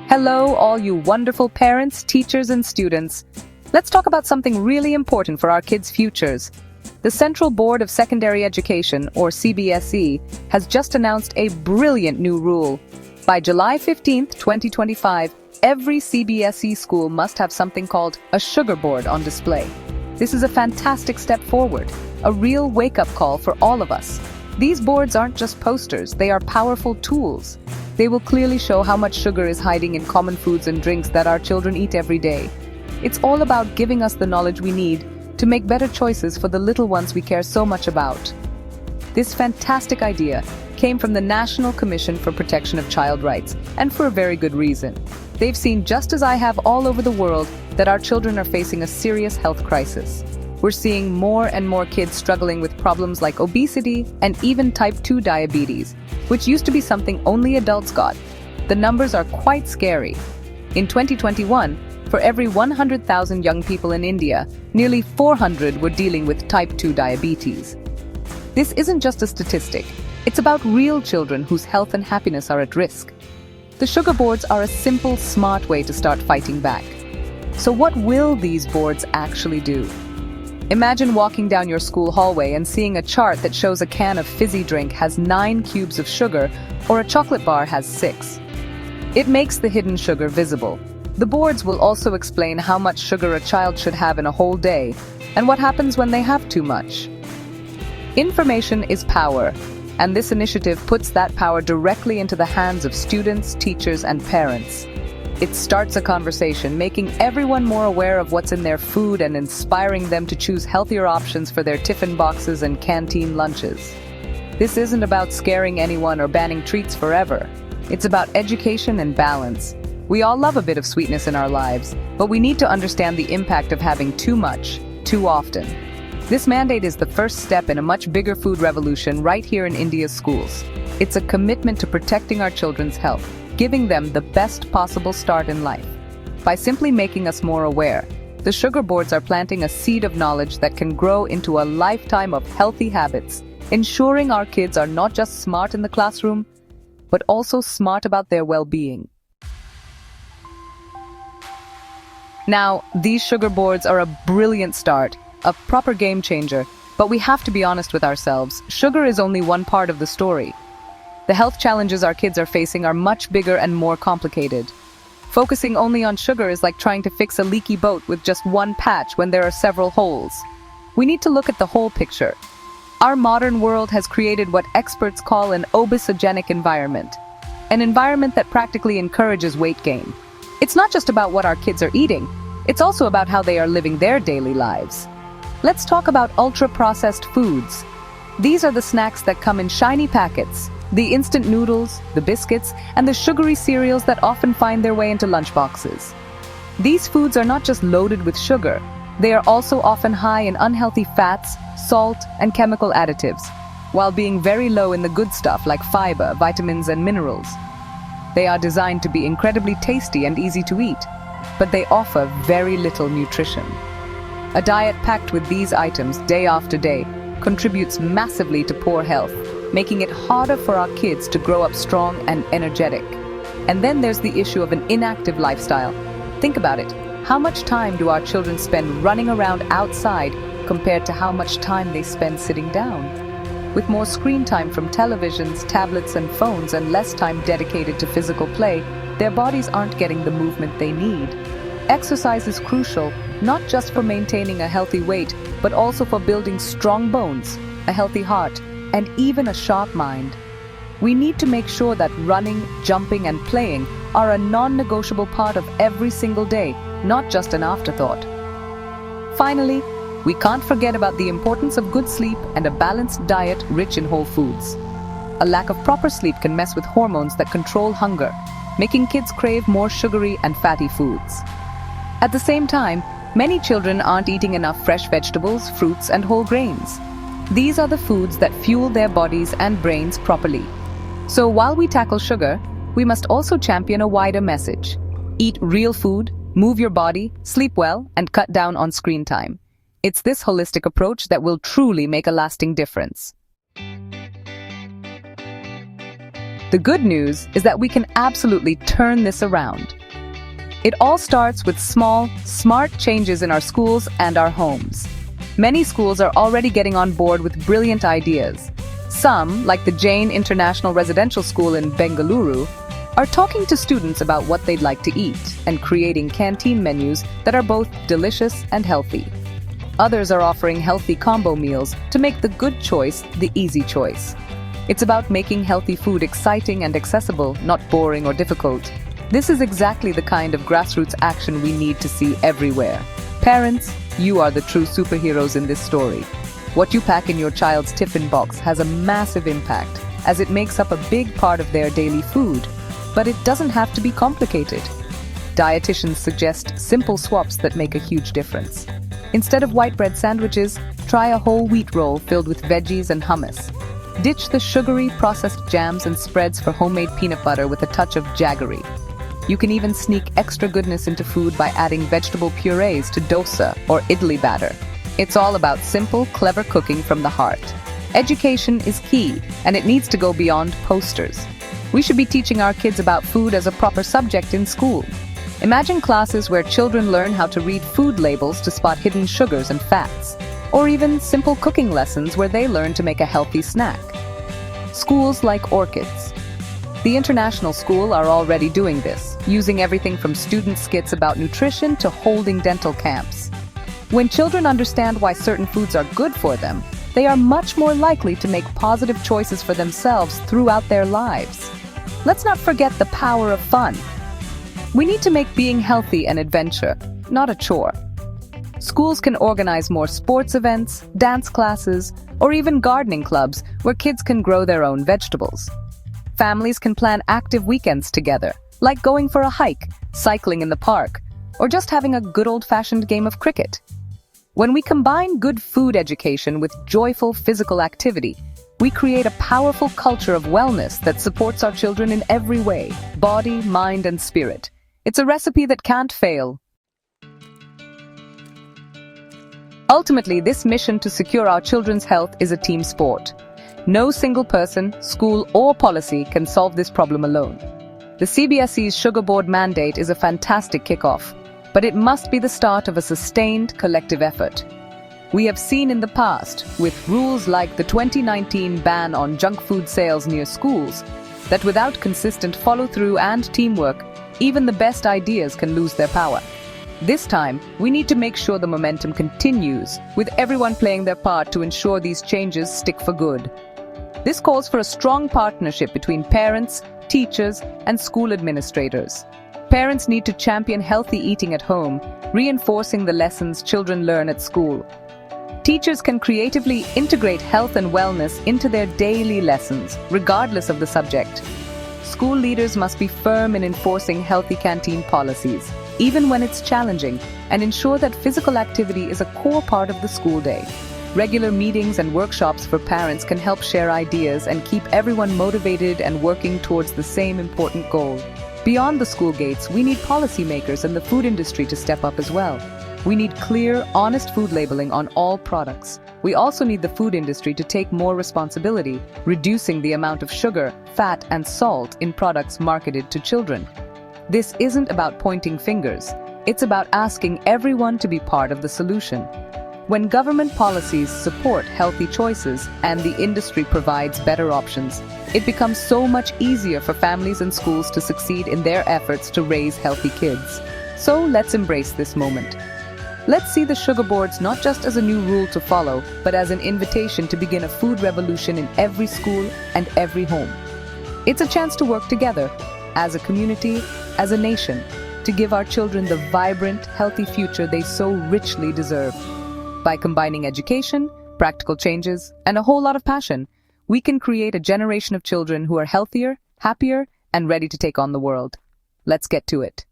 Hello, all you wonderful parents, teachers, and students. Let's talk about something really important for our kids' futures. The Central Board of Secondary Education, or CBSE, has just announced a brilliant new rule. By July 15, 2025, every CBSE school must have something called a sugar board on display. This is a fantastic step forward, a real wake-up call for all of us. These boards aren't just posters, they are powerful tools. They will clearly show how much sugar is hiding in common foods and drinks that our children eat every day. It's all about giving us the knowledge we need to make better choices for the little ones we care so much about. This fantastic idea came from the National Commission for Protection of Child Rights, and for a very good reason. They've seen, just as I have all over the world, that our children are facing a serious health crisis. We're seeing more and more kids struggling with problems like obesity and even type 2 diabetes, which used to be something only adults got. The numbers are quite scary. In 2021, for every 100,000 young people in India, nearly 400 were dealing with type 2 diabetes. This isn't just a statistic. It's about real children whose health and happiness are at risk. The sugar boards are a simple, smart way to start fighting back. So what will these boards actually do? Imagine walking down your school hallway and seeing a chart that shows a can of fizzy drink has 9 cubes of sugar, or a chocolate bar has 6. It makes the hidden sugar visible. The boards will also explain how much sugar a child should have in a whole day, and what happens when they have too much. Information is power, and this initiative puts that power directly into the hands of students, teachers, and parents. It starts a conversation, making everyone more aware of what's in their food and inspiring them to choose healthier options for their tiffin boxes and canteen lunches. This isn't about scaring anyone or banning treats forever. It's about education and balance. We all love a bit of sweetness in our lives, but we need to understand the impact of having too much, too often. This mandate is the first step in a much bigger food revolution right here in India's schools. It's a commitment to protecting our children's health, giving them the best possible start in life. By simply making us more aware, the sugar boards are planting a seed of knowledge that can grow into a lifetime of healthy habits, ensuring our kids are not just smart in the classroom, but also smart about their well-being. Now, these sugar boards are a brilliant start, a proper game changer, but we have to be honest with ourselves. Sugar is only one part of the story. The health challenges our kids are facing are much bigger and more complicated. Focusing only on sugar is like trying to fix a leaky boat with just one patch when there are several holes. We need to look at the whole picture. Our modern world has created what experts call an obesogenic environment, an environment that practically encourages weight gain. It's not just about what our kids are eating, it's also about how they are living their daily lives. Let's talk about ultra-processed foods. These are the snacks that come in shiny packets, the instant noodles, the biscuits, and the sugary cereals that often find their way into lunchboxes. These foods are not just loaded with sugar, they are also often high in unhealthy fats, salt, and chemical additives, while being very low in the good stuff like fiber, vitamins, and minerals. They are designed to be incredibly tasty and easy to eat, but they offer very little nutrition. A diet packed with these items day after day contributes massively to poor health, making it harder for our kids to grow up strong and energetic. And then there's the issue of an inactive lifestyle. Think about it. How much time do our children spend running around outside compared to how much time they spend sitting down? With more screen time from televisions, tablets, and phones, and less time dedicated to physical play, their bodies aren't getting the movement they need. Exercise is crucial, not just for maintaining a healthy weight, but also for building strong bones, a healthy heart, and even a sharp mind. We need to make sure that running, jumping, and playing are a non-negotiable part of every single day, not just an afterthought. Finally, we can't forget about the importance of good sleep and a balanced diet rich in whole foods. A lack of proper sleep can mess with hormones that control hunger, making kids crave more sugary and fatty foods. At the same time, many children aren't eating enough fresh vegetables, fruits, and whole grains. These are the foods that fuel their bodies and brains properly. So while we tackle sugar, we must also champion a wider message. Eat real food, move your body, sleep well, and cut down on screen time. It's this holistic approach that will truly make a lasting difference. The good news is that we can absolutely turn this around. It all starts with small, smart changes in our schools and our homes. Many schools are already getting on board with brilliant ideas. Some, like the Jain International Residential School in Bengaluru, are talking to students about what they'd like to eat and creating canteen menus that are both delicious and healthy. Others are offering healthy combo meals to make the good choice the easy choice. It's about making healthy food exciting and accessible, not boring or difficult. This is exactly the kind of grassroots action we need to see everywhere. Parents, you are the true superheroes in this story. What you pack in your child's tiffin box has a massive impact, as it makes up a big part of their daily food. But it doesn't have to be complicated. Dietitians suggest simple swaps that make a huge difference. Instead of white bread sandwiches, try a whole wheat roll filled with veggies and hummus. Ditch the sugary, processed jams and spreads for homemade peanut butter with a touch of jaggery. You can even sneak extra goodness into food by adding vegetable purees to dosa or idli batter. It's all about simple, clever cooking from the heart. Education is key, and it needs to go beyond posters. We should be teaching our kids about food as a proper subject in school. Imagine classes where children learn how to read food labels to spot hidden sugars and fats, or even simple cooking lessons where they learn to make a healthy snack. Schools like orchids. The International School are already doing this, using everything from student skits about nutrition to holding dental camps. When children understand why certain foods are good for them, they are much more likely to make positive choices for themselves throughout their lives. Let's not forget the power of fun. We need to make being healthy an adventure, not a chore. Schools can organize more sports events, dance classes, or even gardening clubs where kids can grow their own vegetables. Families can plan active weekends together, like going for a hike, cycling in the park, or just having a good old-fashioned game of cricket. When we combine good food education with joyful physical activity, we create a powerful culture of wellness that supports our children in every way, body, mind, and spirit. It's a recipe that can't fail. Ultimately, this mission to secure our children's health is a team sport. No single person, school, or policy can solve this problem alone. The CBSE's Sugar Board mandate is a fantastic kickoff, but it must be the start of a sustained collective effort. We have seen in the past, with rules like the 2019 ban on junk food sales near schools, that without consistent follow-through and teamwork, even the best ideas can lose their power. This time, we need to make sure the momentum continues, with everyone playing their part to ensure these changes stick for good. This calls for a strong partnership between parents, teachers, and school administrators. Parents need to champion healthy eating at home, reinforcing the lessons children learn at school. Teachers can creatively integrate health and wellness into their daily lessons, regardless of the subject. School leaders must be firm in enforcing healthy canteen policies, even when it's challenging, and ensure that physical activity is a core part of the school day. Regular meetings and workshops for parents can help share ideas and keep everyone motivated and working towards the same important goal. Beyond the school gates, we need policymakers and the food industry to step up as well. We need clear, honest food labeling on all products. We also need the food industry to take more responsibility, reducing the amount of sugar, fat, and salt in products marketed to children. This isn't about pointing fingers. It's about asking everyone to be part of the solution. When government policies support healthy choices and the industry provides better options, it becomes so much easier for families and schools to succeed in their efforts to raise healthy kids. So let's embrace this moment. Let's see the sugar boards not just as a new rule to follow, but as an invitation to begin a food revolution in every school and every home. It's a chance to work together, as a community, as a nation, to give our children the vibrant, healthy future they so richly deserve. By combining education, practical changes, and a whole lot of passion, we can create a generation of children who are healthier, happier, and ready to take on the world. Let's get to it.